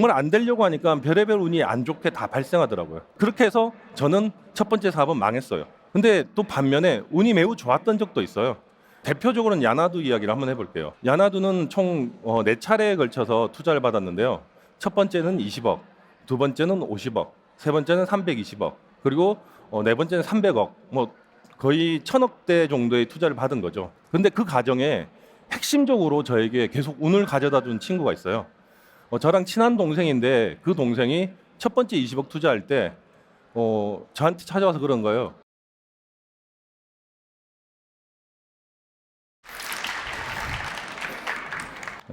정말 안 되려고 하니까 별의별 운이 안 좋게 다 발생하더라고요. 그렇게 해서 저는 첫 번째 사업은 망했어요. 근데 또 반면에 운이 매우 좋았던 적도 있어요. 대표적으로는 야나두 이야기를 한번 해볼게요. 야나두는 총 4차례에 걸쳐서 투자를 받았는데요. 첫 번째는 20억, 두 번째는 50억, 세 번째는 320억, 그리고 네 번째는 300억, 뭐 거의 1000억대 정도의 투자를 받은 거죠. 근데 그 과정에 핵심적으로 저에게 계속 운을 가져다 준 친구가 있어요. 저랑 친한 동생인데 그 동생이 첫 번째 20억 투자할 때 저한테 찾아와서 그런 거예요.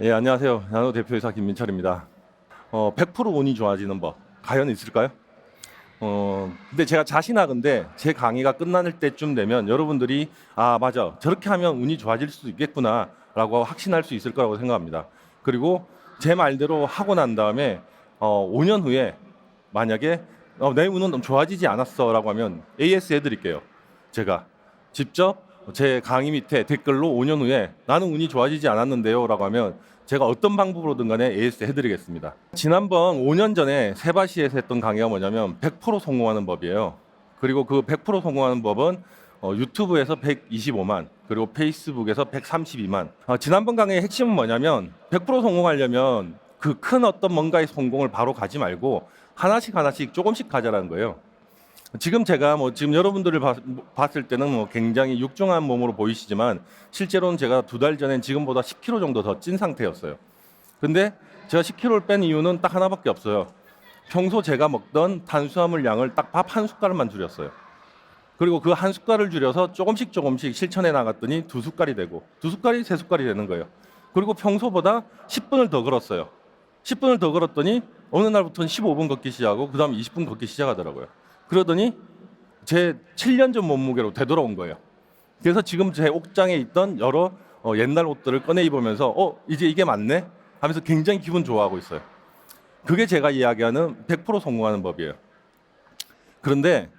예, 안녕하세요. 나노 대표이사 김민철입니다. 100% 운이 좋아지는 법 과연 있을까요? 근데 제가 자신하건대 제 강의가 끝날 때쯤 되면 여러분들이 아 맞아 저렇게 하면 운이 좋아질 수도 있겠구나라고 확신할 수 있을 거라고 생각합니다. 그리고 제 말대로 하고 난 다음에 5년 후에 만약에 내 운은 좋아지지 않았어라고 하면 AS 해드릴게요. 제가 직접 제 강의 밑에 댓글로 5년 후에 나는 운이 좋아지지 않았는데요라고 하면 제가 어떤 방법으로든 간에 AS 해드리겠습니다. 지난번 5년 전에 세바시에서 했던 강의가 뭐냐면 100% 성공하는 법이에요. 그리고 그 100% 성공하는 법은 유튜브에서 125만 그리고 페이스북에서 132만. 지난번 강의의 핵심은 뭐냐면 100% 성공하려면 그 큰 어떤 뭔가의 성공을 바로 가지 말고 하나씩 하나씩 조금씩 가자라는 거예요. 지금 제가 지금 여러분들을 봤을 때는 굉장히 육중한 몸으로 보이시지만 실제로는 제가 2달 전엔 지금보다 10kg 정도 더 찐 상태였어요. 근데 제가 10kg를 뺀 이유는 딱 하나밖에 없어요. 평소 제가 먹던 탄수화물 양을 딱 밥 한 숟갈만 줄였어요. 그리고 그 한 숟갈을 줄여서 조금씩 실천해 나갔더니 2숟갈이 되고 2숟갈이 3숟갈이 되는 거예요. 그리고 평소보다 10분을 더 걸었어요. 10분을 더 걸었더니 어느 날부터는 15분 걷기 시작하고 그다음 20분 걷기 시작하더라고요. 그러더니 제 7년 전 몸무게로 되돌아온 거예요. 그래서 지금 제 옥장에 있던 여러 옛날 옷들을 꺼내 입으면서 이제 이게 맞네 하면서 굉장히 기분 좋아하고 있어요. 그게 제가 이야기하는 100% 성공하는 법이에요. 그런데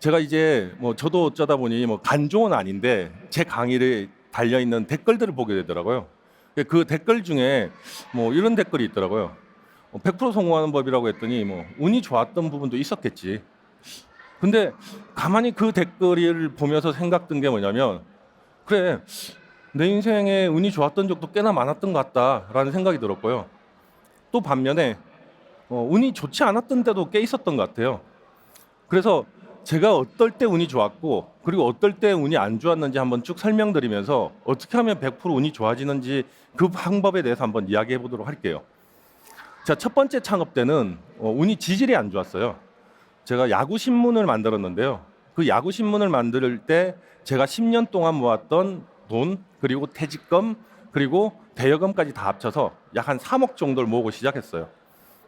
제가 이제 저도 어쩌다 보니 간종은 아닌데 제 강의를 달려 있는 댓글들을 보게 되더라고요. 그 댓글 중에 이런 댓글이 있더라고요. 100% 성공하는 법이라고 했더니 운이 좋았던 부분도 있었겠지. 근데 가만히 그 댓글을 보면서 생각든 게 뭐냐면 그래 내 인생에 운이 좋았던 적도 꽤나 많았던 것 같다라는 생각이 들었고요. 또 반면에 운이 좋지 않았던 때도 꽤 있었던 것 같아요. 그래서 제가 어떨 때 운이 좋았고 그리고 어떨 때 운이 안 좋았는지 한번 쭉 설명드리면서 어떻게 하면 100% 운이 좋아지는지 그 방법에 대해서 한번 이야기해 보도록 할게요. 자, 첫 번째 창업 때는 운이 지질이 안 좋았어요. 제가 야구 신문을 만들었는데요. 그 야구 신문을 만들 때 제가 10년 동안 모았던 돈 그리고 퇴직금 그리고 대여금까지 다 합쳐서 약 한 3억 정도를 모으고 시작했어요.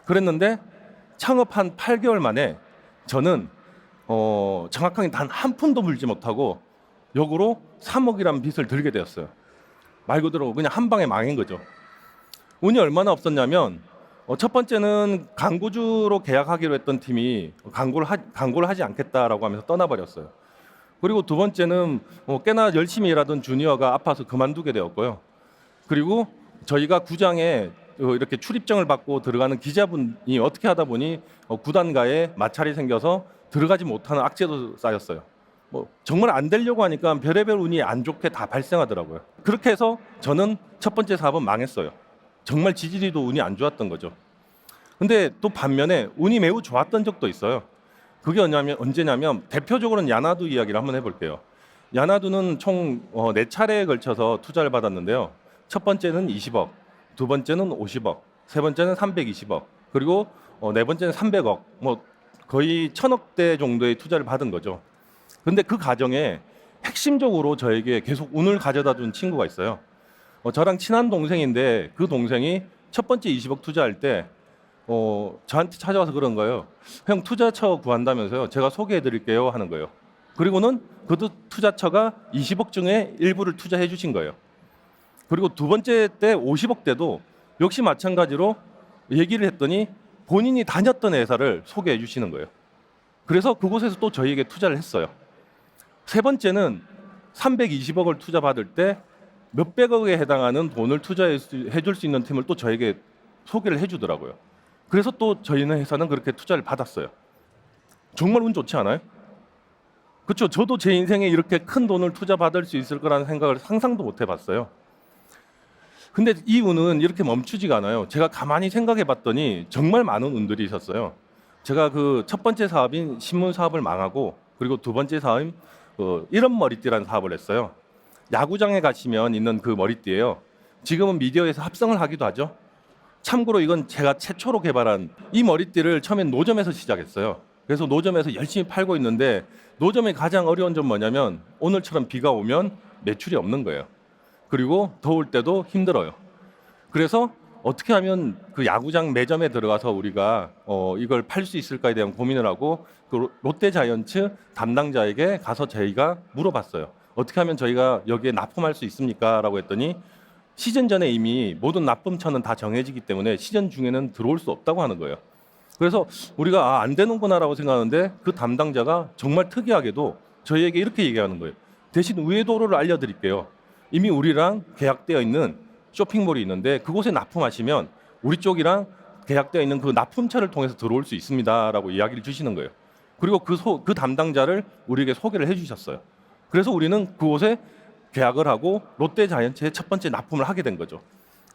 그랬는데 창업한 8개월 만에 저는 정확하게 단 한 푼도 물지 못하고 역으로 3억이라는 빚을 들게 되었어요. 말 그대로 그냥 한 방에 망한 거죠. 운이 얼마나 없었냐면 첫 번째는 광고주로 계약하기로 했던 팀이 광고를 하지 않겠다라고 하면서 떠나버렸어요. 그리고 두 번째는 꽤나 열심히 일하던 주니어가 아파서 그만두게 되었고요. 그리고 저희가 구장에 이렇게 출입증을 받고 들어가는 기자분이 어떻게 하다 보니 구단과의 마찰이 생겨서 들어가지 못하는 악재도 쌓였어요. 정말 안 되려고 하니까 별의별 운이 안 좋게 다 발생하더라고요. 그렇게 해서 저는 첫 번째 사업은 망했어요. 정말 지지리도 운이 안 좋았던 거죠. 근데 또 반면에 운이 매우 좋았던 적도 있어요. 그게 언제냐면 대표적으로는 야나두 이야기를 한번 해볼게요. 야나두는 총 4차례에 걸쳐서 투자를 받았는데요. 첫 번째는 20억, 두 번째는 50억, 세 번째는 320억, 그리고 네 번째는 300억, 거의 1000억대 정도의 투자를 받은 거죠. 근데 그 과정에 핵심적으로 저에게 계속 운을 가져다 준 친구가 있어요. 저랑 친한 동생인데 그 동생이 첫 번째 20억 투자할 때 저한테 찾아와서 그런 거예요. 형 투자처 구한다면서요. 제가 소개해 드릴게요 하는 거예요. 그리고는 그 투자처가 20억 중에 일부를 투자해 주신 거예요. 그리고 두 번째 때 50억 때도 역시 마찬가지로 얘기를 했더니 본인이 다녔던 회사를 소개해 주시는 거예요. 그래서 그곳에서 또 저희에게 투자를 했어요. 세 번째는 320억을 투자 받을 때 몇백억에 해당하는 돈을 투자해 줄 수 있는 팀을 또 저에게 소개를 해주더라고요. 그래서 또 저희는 회사는 그렇게 투자를 받았어요. 정말 운 좋지 않아요? 그렇죠. 저도 제 인생에 이렇게 큰 돈을 투자받을 수 있을 거라는 생각을 상상도 못 해봤어요. 근데 이 운은 이렇게 멈추지가 않아요. 제가 가만히 생각해 봤더니 정말 많은 운들이 있었어요. 제가 그 첫 번째 사업인 신문 사업을 망하고, 그리고 두 번째 사업인 이런 머리띠라는 사업을 했어요. 야구장에 가시면 있는 그 머리띠예요. 지금은 미디어에서 합성을 하기도 하죠. 참고로 이건 제가 최초로 개발한 이 머리띠를 처음엔 노점에서 시작했어요. 그래서 노점에서 열심히 팔고 있는데, 노점의 가장 어려운 점 뭐냐면 오늘처럼 비가 오면 매출이 없는 거예요. 그리고 더울 때도 힘들어요. 그래서 어떻게 하면 그 야구장 매점에 들어가서 우리가 이걸 팔 수 있을까에 대한 고민을 하고, 그 롯데자이언츠 담당자에게 가서 저희가 물어봤어요. 어떻게 하면 저희가 여기에 납품할 수 있습니까? 라고 했더니 시즌 전에 이미 모든 납품처는 다 정해지기 때문에 시즌 중에는 들어올 수 없다고 하는 거예요. 그래서 우리가 안 되는구나라고 생각하는데, 그 담당자가 정말 특이하게도 저희에게 이렇게 얘기하는 거예요. 대신 우회 도로를 알려드릴게요. 이미 우리랑 계약되어 있는 쇼핑몰이 있는데 그곳에 납품하시면 우리 쪽이랑 계약되어 있는 그 납품처를 통해서 들어올 수 있습니다라고 이야기를 주시는 거예요. 그리고 그 담당자를 우리에게 소개를 해주셨어요. 그래서 우리는 그곳에 계약을 하고 롯데자이언츠의 첫 번째 납품을 하게 된 거죠.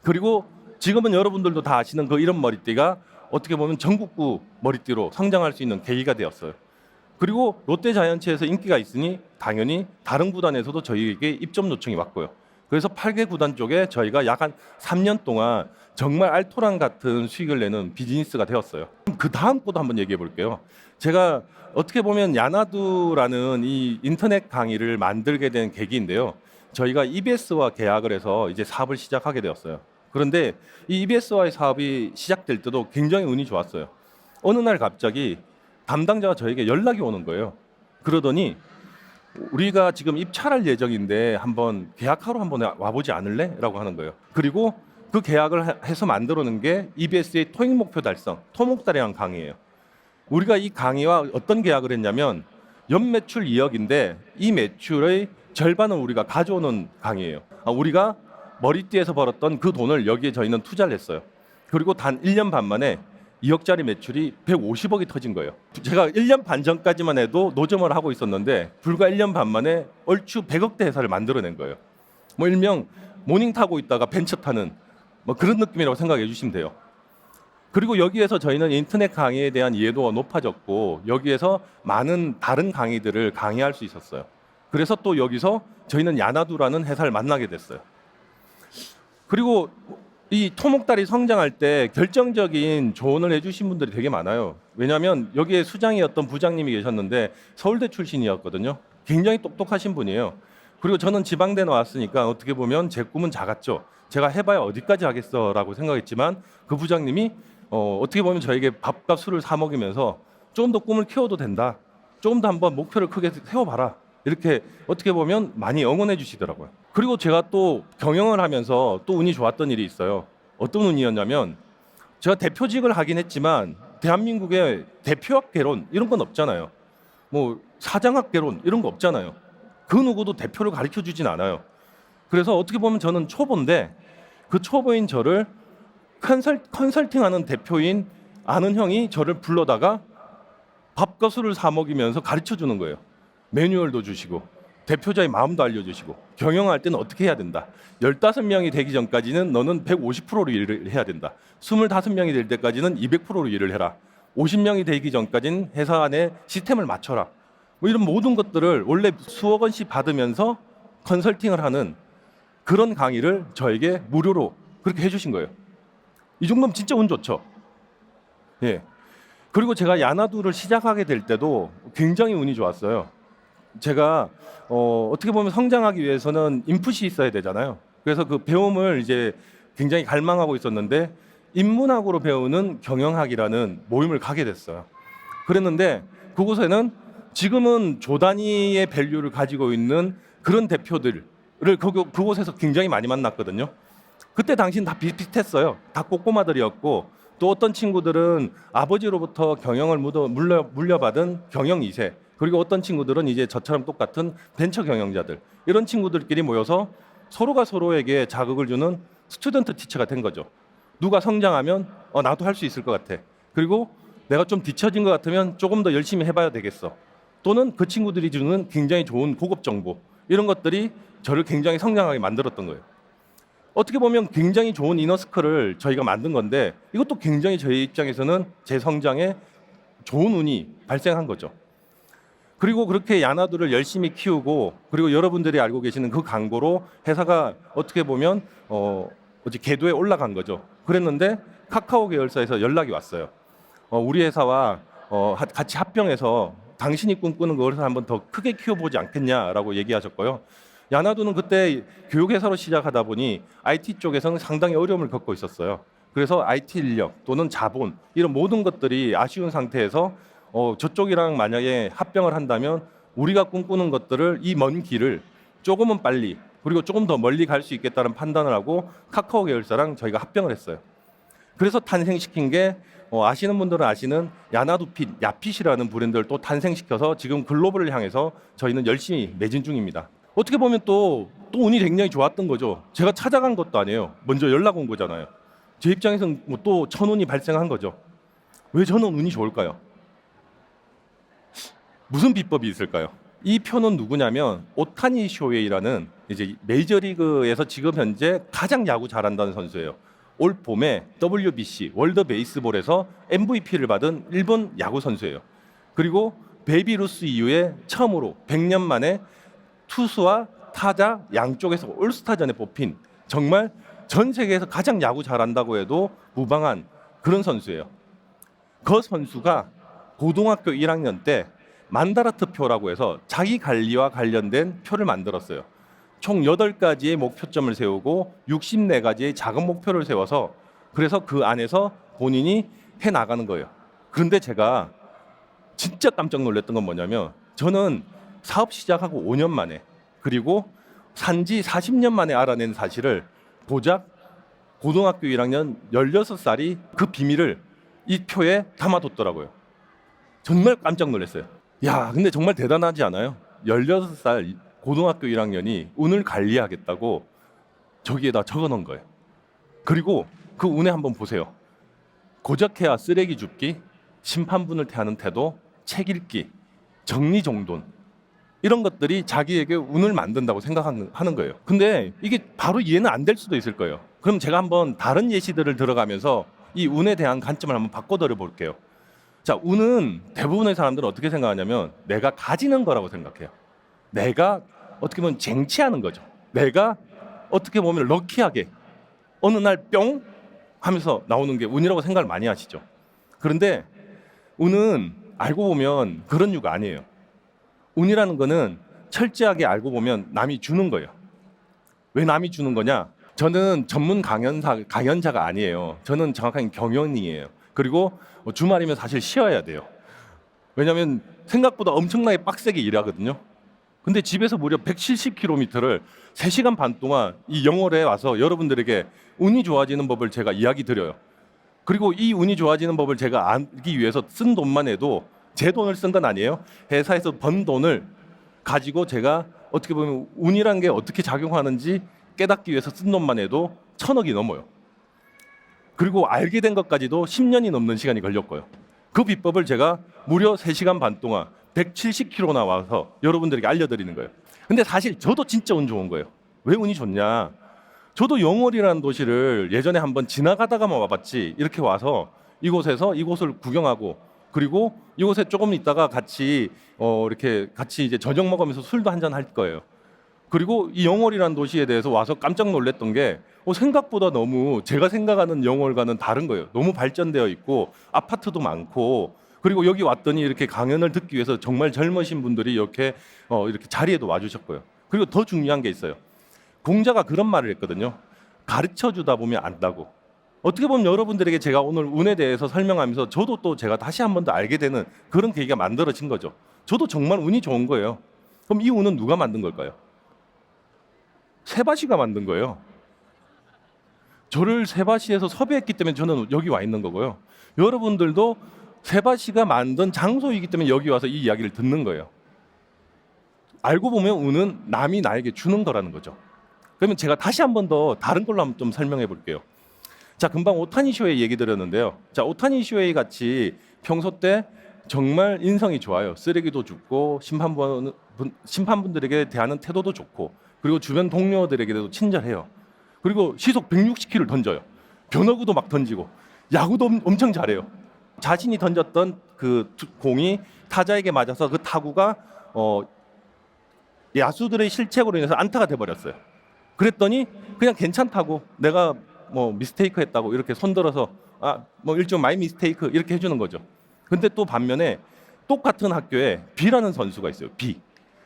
그리고 지금은 여러분들도 다 아시는 그 이런 머리띠가 어떻게 보면 전국구 머리띠로 성장할 수 있는 계기가 되었어요. 그리고 롯데자이언츠에서 인기가 있으니 당연히 다른 구단에서도 저희에게 입점 요청이 왔고요. 그래서 8개 구단 쪽에 저희가 약 한 3년 동안 정말 알토란 같은 수익을 내는 비즈니스가 되었어요. 그 다음 것도 한번 얘기해 볼게요. 제가 어떻게 보면 야나두라는 이 인터넷 강의를 만들게 된 계기인데요. 저희가 EBS와 계약을 해서 이제 사업을 시작하게 되었어요. 그런데 이 EBS와의 사업이 시작될 때도 굉장히 운이 좋았어요. 어느 날 갑자기 담당자가 저에게 연락이 오는 거예요. 그러더니 우리가 지금 입찰할 예정인데 한번 계약하러 한번 와보지 않을래? 라고 하는 거예요. 그리고 그 계약을 해서 만들어놓은 게 EBS의 토익 목표 달성, 토목달이라는 강의예요. 우리가 이 강의와 어떤 계약을 했냐면 연매출 2억인데 이 매출의 절반은 우리가 가져오는 강의예요. 우리가 머리띠에서 벌었던 그 돈을 여기에 저희는 투자를 했어요. 그리고 단 1년 반 만에 2억짜리 매출이 150억이 터진 거예요. 제가 1년 반 전까지만 해도 노점을 하고 있었는데 불과 1년 반 만에 얼추 100억대 회사를 만들어낸 거예요. 뭐 일명 모닝 타고 있다가 벤처 타는 뭐 그런 느낌이라고 생각해 주시면 돼요. 그리고 여기에서 저희는 인터넷 강의에 대한 이해도가 높아졌고 여기에서 많은 다른 강의들을 강의할 수 있었어요. 그래서 또 여기서 저희는 야나두라는 회사를 만나게 됐어요. 그리고 이 토목달이 성장할 때 결정적인 조언을 해주신 분들이 되게 많아요. 왜냐하면 여기에 수장이었던 부장님이 계셨는데 서울대 출신이었거든요. 굉장히 똑똑하신 분이에요. 그리고 저는 지방대 나왔으니까 어떻게 보면 제 꿈은 작았죠. 제가 해봐야 어디까지 하겠어라고 생각했지만 그 부장님이 어떻게 보면 저에게 밥과 술을 사 먹이면서 좀 더 꿈을 키워도 된다. 조금 더 한번 목표를 크게 세워봐라. 이렇게 어떻게 보면 많이 응원해 주시더라고요. 그리고 제가 또 경영을 하면서 또 운이 좋았던 일이 있어요. 어떤 운이었냐면 제가 대표직을 하긴 했지만 대한민국의 대표학 개론 이런 건 없잖아요. 뭐 사장학 개론 이런 거 없잖아요. 그 누구도 대표를 가르쳐 주진 않아요. 그래서 어떻게 보면 저는 초보인데 그 초보인 저를 컨설팅하는 대표인 아는 형이 저를 불러다가 밥과 술을 사 먹이면서 가르쳐 주는 거예요. 매뉴얼도 주시고 대표자의 마음도 알려주시고 경영할 때는 어떻게 해야 된다. 15명이 되기 전까지는 너는 150%로 일을 해야 된다. 25명이 될 때까지는 200%로 일을 해라. 50명이 되기 전까지는 회사 안에 시스템을 맞춰라. 뭐 이런 모든 것들을 원래 수억 원씩 받으면서 컨설팅을 하는 그런 강의를 저에게 무료로 그렇게 해주신 거예요. 이 정도면 진짜 운 좋죠. 예. 그리고 제가 야나두를 시작하게 될 때도 굉장히 운이 좋았어요. 제가 어떻게 보면 성장하기 위해서는 인풋이 있어야 되잖아요. 그래서 그 배움을 이제 굉장히 갈망하고 있었는데 인문학으로 배우는 경영학이라는 모임을 가게 됐어요. 그랬는데 그곳에는 지금은 조 단위의 밸류를 가지고 있는 그런 대표들을 그곳에서 굉장히 많이 만났거든요. 그때 당시는 다 비슷비슷했어요. 다 꼬꼬마들이었고 또 어떤 친구들은 아버지로부터 경영을 물려받은 경영 2세, 그리고 어떤 친구들은 이제 저처럼 똑같은 벤처 경영자들, 이런 친구들끼리 모여서 서로가 서로에게 자극을 주는 스튜던트 티처가 된 거죠. 누가 성장하면 나도 할 수 있을 것 같아. 그리고 내가 좀 뒤처진 것 같으면 조금 더 열심히 해봐야 되겠어. 또는 그 친구들이 주는 굉장히 좋은 고급 정보, 이런 것들이 저를 굉장히 성장하게 만들었던 거예요. 어떻게 보면 굉장히 좋은 이너스클을 저희가 만든 건데, 이것도 굉장히 저희 입장에서는 제 성장에 좋은 운이 발생한 거죠. 그리고 그렇게 야나두를 열심히 키우고, 그리고 여러분들이 알고 계시는 그 광고로 회사가 어떻게 보면 어제 궤도에 올라간 거죠. 그랬는데 카카오 계열사에서 연락이 왔어요. 우리 회사와 같이 합병해서 당신이 꿈꾸는 것을 한번 더 크게 키워보지 않겠냐라고 얘기하셨고요. 야나두는 그때 교육회사로 시작하다 보니 IT 쪽에서는 상당히 어려움을 겪고 있었어요. 그래서 IT 인력 또는 자본, 이런 모든 것들이 아쉬운 상태에서 저쪽이랑 만약에 합병을 한다면 우리가 꿈꾸는 것들을, 이 먼 길을 조금은 빨리 그리고 조금 더 멀리 갈 수 있겠다는 판단을 하고 카카오 계열사랑 저희가 합병을 했어요. 그래서 탄생시킨 게 아시는 분들은 아시는 야나두핏, 야핏이라는 브랜드를 또 탄생시켜서 지금 글로벌을 향해서 저희는 열심히 매진 중입니다. 어떻게 보면 또 운이 굉장히 좋았던 거죠. 제가 찾아간 것도 아니에요. 먼저 연락 온 거잖아요. 제 입장에서는 또 천운이 발생한 거죠. 왜 저는 운이 좋을까요? 무슨 비법이 있을까요? 이 표는 누구냐면 오타니 쇼헤이라는 이제 메이저리그에서 지금 현재 가장 야구 잘한다는 선수예요. 올 봄에 WBC 월드 베이스볼에서 MVP를 받은 일본 야구 선수예요. 그리고 베이비 루스 이후에 처음으로 100년 만에 투수와 타자 양쪽에서 올스타전에 뽑힌, 정말 전 세계에서 가장 야구 잘한다고 해도 무방한 그런 선수예요. 그 선수가 고등학교 1학년 때 만다라트 표라고 해서 자기 관리와 관련된 표를 만들었어요. 총 8가지의 목표점을 세우고 64가지의 작은 목표를 세워서, 그래서 그 안에서 본인이 해나가는 거예요. 그런데 제가 진짜 깜짝 놀랐던 건 뭐냐면, 저는 사업 시작하고 5년 만에, 그리고 산지 40년 만에 알아낸 사실을 고작 고등학교 1학년 16살이 그 비밀을 이 표에 담아뒀더라고요. 정말 깜짝 놀랐어요. 야, 근데 정말 대단하지 않아요? 16살 고등학교 1학년이 운을 관리하겠다고 저기에다 적어놓은 거예요. 그리고 그 운에 한번 보세요. 고적해야 쓰레기 줍기, 심판분을 대하는 태도, 책 읽기, 정리정돈, 이런 것들이 자기에게 운을 만든다고 생각하는 거예요. 근데 이게 바로 이해는 안 될 수도 있을 거예요. 그럼 제가 한번 다른 예시들을 들어가면서 이 운에 대한 관점을 한번 바꿔드려 볼게요. 자, 운은 대부분의 사람들은 어떻게 생각하냐면 내가 가지는 거라고 생각해요. 내가 어떻게 보면 쟁취하는 거죠. 내가 어떻게 보면 럭키하게 어느 날 뿅 하면서 나오는 게 운이라고 생각을 많이 하시죠. 그런데 운은 알고 보면 그런 유가 아니에요. 운이라는 거는 철저하게 알고 보면 남이 주는 거예요. 왜 남이 주는 거냐? 저는 전문 강연자가 아니에요. 저는 정확하게 경영인이에요. 그리고 주말이면 사실 쉬어야 돼요. 왜냐하면 생각보다 엄청나게 빡세게 일하거든요. 근데 집에서 무려 170km를 3시간 반 동안 이 영월에 와서 여러분들에게 운이 좋아지는 법을 제가 이야기 드려요. 그리고 이 운이 좋아지는 법을 제가 알기 위해서 쓴 돈만 해도, 제 돈을 쓴 건 아니에요. 회사에서 번 돈을 가지고 제가 어떻게 보면 운이란 게 어떻게 작용하는지 깨닫기 위해서 쓴 돈만 해도 1,000억이 넘어요. 그리고 알게 된 것까지도 10년이 넘는 시간이 걸렸고요. 그 비법을 제가 무려 3시간 반 동안 170km 나와서 여러분들에게 알려드리는 거예요. 근데 사실 저도 진짜 운 좋은 거예요. 왜 운이 좋냐? 저도 영월이라는 도시를 예전에 한번 지나가다가만 와봤지, 이렇게 와서 이곳에서 이곳을 구경하고, 그리고 이곳에 조금 있다가 같이 이렇게 같이 이제 저녁 먹으면서 술도 한잔 할 거예요. 그리고 이 영월이라는 도시에 대해서 와서 깜짝 놀랐던 게 생각보다 너무 제가 생각하는 영월과는 다른 거예요. 너무 발전되어 있고 아파트도 많고, 그리고 여기 왔더니 이렇게 강연을 듣기 위해서 정말 젊으신 분들이 이렇게 자리에도 와주셨고요. 그리고 더 중요한 게 있어요. 공자가 그런 말을 했거든요. 가르쳐 주다 보면 안다고. 어떻게 보면 여러분들에게 제가 오늘 운에 대해서 설명하면서 저도 또 제가 다시 한 번 더 알게 되는 그런 계기가 만들어진 거죠. 저도 정말 운이 좋은 거예요. 그럼 이 운은 누가 만든 걸까요? 세바시가 만든 거예요. 저를 세바시에서 섭외했기 때문에 저는 여기 와 있는 거고요. 여러분들도 세바시가 만든 장소이기 때문에 여기 와서 이 이야기를 듣는 거예요. 알고 보면 운은 남이 나에게 주는 거라는 거죠. 그러면 제가 다시 한 번 더 다른 걸로 한번 좀 설명해 볼게요. 자, 금방 오타니 쇼헤이 얘기 드렸는데요. 자, 오타니 쇼헤이 같이 평소 때 정말 인성이 좋아요. 쓰레기도 줍고 심판분들에게 대하는 태도도 좋고, 그리고 주변 동료들에게도 친절해요. 그리고 시속 160km를 던져요. 변화구도 막 던지고 야구도 엄청 잘해요. 자신이 던졌던 그 공이 타자에게 맞아서 그 타구가 야수들의 실책으로 인해서 안타가 돼버렸어요. 그랬더니 그냥 괜찮다고, 내가 뭐 미스테이크 했다고 이렇게 손들어서 뭐 일종 마이 미스테이크 이렇게 해주는 거죠. 근데 또 반면에 똑같은 학교에 B라는 선수가 있어요. B.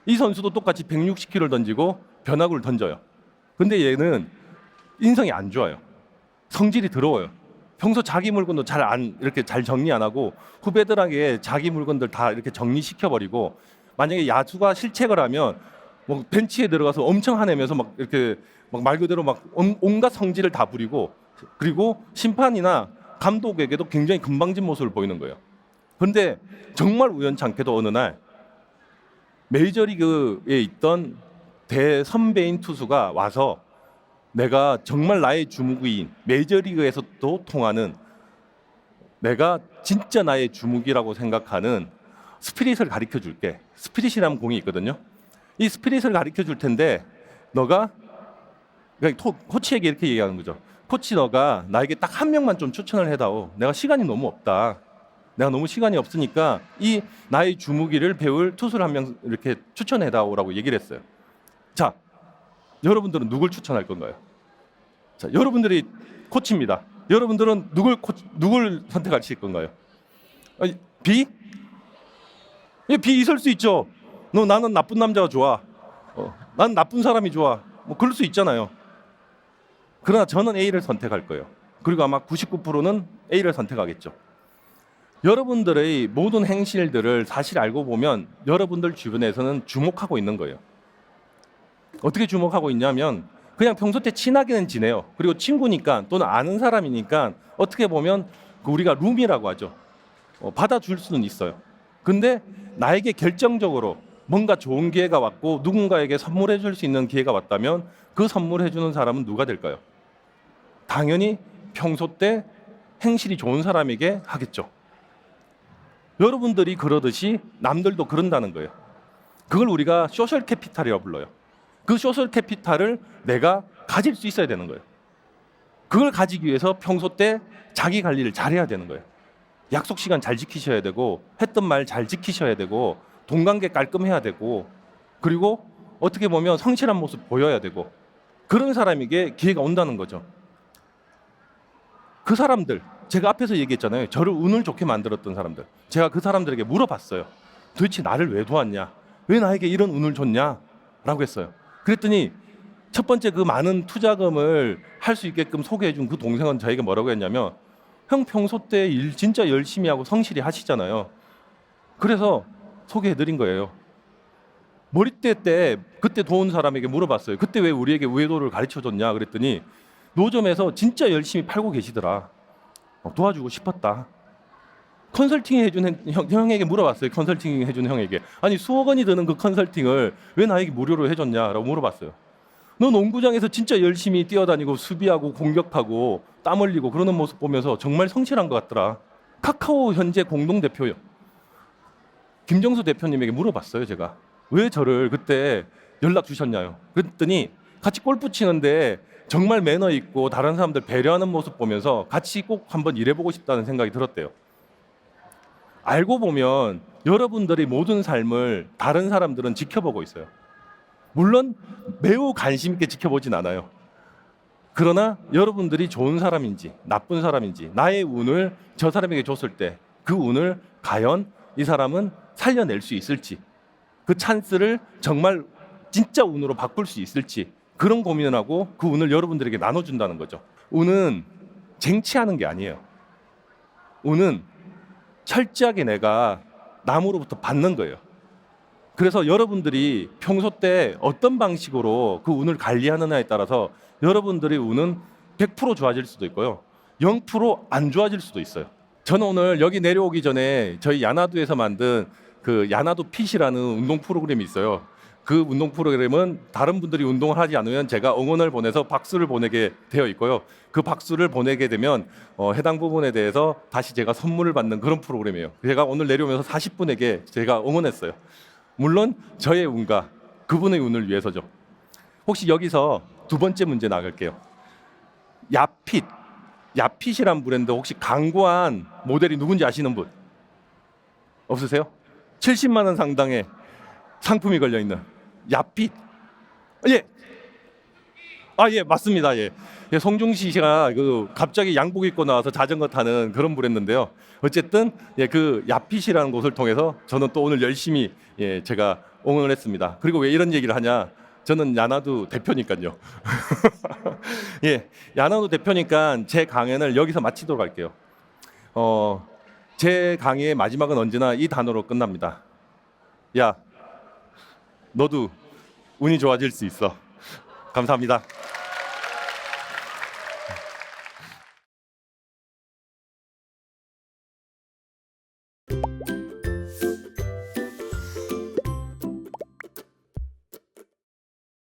이 선수도 똑같이 160km를 던지고 변화구를 던져요. 근데 얘는 인성이 안 좋아요. 성질이 더러워요. 평소 자기 물건도 이렇게 잘 정리 안 하고 후배들에게 자기 물건들 다 이렇게 정리시켜 버리고, 만약에 야수가 실책을 하면 뭐 벤치에 들어가서 엄청 화내면서 막 이렇게 막 말 그대로 막 온갖 성질을 다 부리고, 그리고 심판이나 감독에게도 굉장히 금방진 모습을 보이는 거예요. 그런데 정말 우연찮게도 어느 날 메이저리그에 있던 대선배인 투수가 와서 내가 정말 나의 주무기인, 메이저리그에서도 통하는, 내가 진짜 나의 주무기라고 생각하는 스피릿을 가르쳐 줄게. 스피릿이라는 공이 있거든요. 이 스피릿을 가르쳐 줄 텐데 너가, 그러니까 코치에게 이렇게 얘기하는 거죠. 코치, 너가 나에게 딱 한 명만 좀 추천을 해다오. 내가 시간이 너무 없다. 내가 너무 시간이 없으니까 이 나의 주무기를 배울 투수를 한 명 이렇게 추천해다오라고 얘기를 했어요. 자, 여러분들은 누굴 추천할 건가요? 자, 여러분들이 코치입니다. 여러분들은 누굴 선택하실 건가요? B? B 있을 수 있죠. 나는 나쁜 남자가 좋아. 난 나쁜 사람이 좋아. 뭐 그럴 수 있잖아요. 그러나 저는 A를 선택할 거예요. 그리고 아마 99%는 A를 선택하겠죠. 여러분들의 모든 행실들을 사실 알고 보면 여러분들 주변에서는 주목하고 있는 거예요. 어떻게 주목하고 있냐면 그냥 평소 때 친하게는 지내요. 그리고 친구니까 또는 아는 사람이니까 어떻게 보면 우리가 룸이라고 하죠. 받아줄 수는 있어요. 근데 나에게 결정적으로 뭔가 좋은 기회가 왔고 누군가에게 선물해 줄 수 있는 기회가 왔다면 그 선물해 주는 사람은 누가 될까요? 당연히 평소 때 행실이 좋은 사람에게 하겠죠. 여러분들이 그러듯이 남들도 그런다는 거예요. 그걸 우리가 소셜 캐피탈이라고 불러요. 그 소셜 캐피탈을 내가 가질 수 있어야 되는 거예요. 그걸 가지기 위해서 평소 때 자기 관리를 잘해야 되는 거예요. 약속 시간 잘 지키셔야 되고, 했던 말 잘 지키셔야 되고, 동관계 깔끔해야 되고, 그리고 어떻게 보면 성실한 모습 보여야 되고, 그런 사람에게 기회가 온다는 거죠. 그 사람들, 제가 앞에서 얘기했잖아요. 저를 운을 좋게 만들었던 사람들. 제가 그 사람들에게 물어봤어요. 도대체 나를 왜 도왔냐? 왜 나에게 이런 운을 줬냐? 라고 했어요. 그랬더니 첫 번째 그 많은 투자금을 할 수 있게끔 소개해 준 그 동생은 저에게 뭐라고 했냐면, 형 평소 때 일 진짜 열심히 하고 성실히 하시잖아요. 그래서 소개해 드린 거예요. 머리대 때 그때 도운 사람에게 물어봤어요. 그때 왜 우리에게 우회도를 가르쳐 줬냐? 그랬더니 노점에서 진짜 열심히 팔고 계시더라. 도와주고 싶었다. 컨설팅 해준 형에게 물어봤어요. 컨설팅 해준 형에게. 아니 수억 원이 드는 그 컨설팅을 왜 나에게 무료로 해줬냐라고 물어봤어요. 너 농구장에서 진짜 열심히 뛰어다니고 수비하고 공격하고 땀 흘리고 그러는 모습 보면서 정말 성실한 것 같더라. 카카오 현재 공동대표요. 김정수 대표님에게 물어봤어요. 제가. 왜 저를 그때 연락 주셨냐요. 그랬더니 같이 골프 치는데 정말 매너 있고 다른 사람들 배려하는 모습 보면서 같이 꼭 한번 일해보고 싶다는 생각이 들었대요. 알고 보면 여러분들의 모든 삶을 다른 사람들은 지켜보고 있어요. 물론 매우 관심 있게 지켜보진 않아요. 그러나 여러분들이 좋은 사람인지 나쁜 사람인지 나의 운을 저 사람에게 줬을 때 그 운을 과연 이 사람은 살려낼 수 있을지, 그 찬스를 정말 진짜 운으로 바꿀 수 있을지, 그런 고민을 하고 그 운을 여러분들에게 나눠준다는 거죠. 운은 쟁취하는 게 아니에요. 운은 철저하게 내가 남으로부터 받는 거예요. 그래서 여러분들이 평소 때 어떤 방식으로 그 운을 관리하느냐에 따라서 여러분들의 운은 100% 좋아질 수도 있고요. 0% 안 좋아질 수도 있어요. 저는 오늘 여기 내려오기 전에 저희 야나두에서 만든 그 야나두 핏이라는 운동 프로그램이 있어요. 그 운동 프로그램은 다른 분들이 운동을 하지 않으면 제가 응원을 보내서 박수를 보내게 되어 있고요. 그 박수를 보내게 되면 해당 부분에 대해서 다시 제가 선물을 받는 그런 프로그램이에요. 제가 오늘 내려오면서 40분에게 제가 응원했어요. 물론 저의 운과 그분의 운을 위해서죠. 혹시 여기서 두 번째 문제 나갈게요. 야핏, 야핏이란 브랜드 혹시 광고한 모델이 누군지 아시는 분? 없으세요? 70만 원 상당의 상품이 걸려 있는 야핏. 예. 아, 예, 맞습니다. 예. 예, 송중시 씨가 그 갑자기 양복 입고 나와서 자전거 타는 그런 브랜드인데요. 어쨌든 예, 그 야핏이라는 곳을 통해서 저는 또 오늘 열심히 예, 제가 응원을 했습니다. 그리고 왜 이런 얘기를 하냐? 저는 야나두 대표니까요. 예, 야나두 대표니까 제 강연을 여기서 마치도록 할게요. 제 강의의 마지막은 언제나 이 단어로 끝납니다. 야, 너도 운이 좋아질 수 있어. 감사합니다.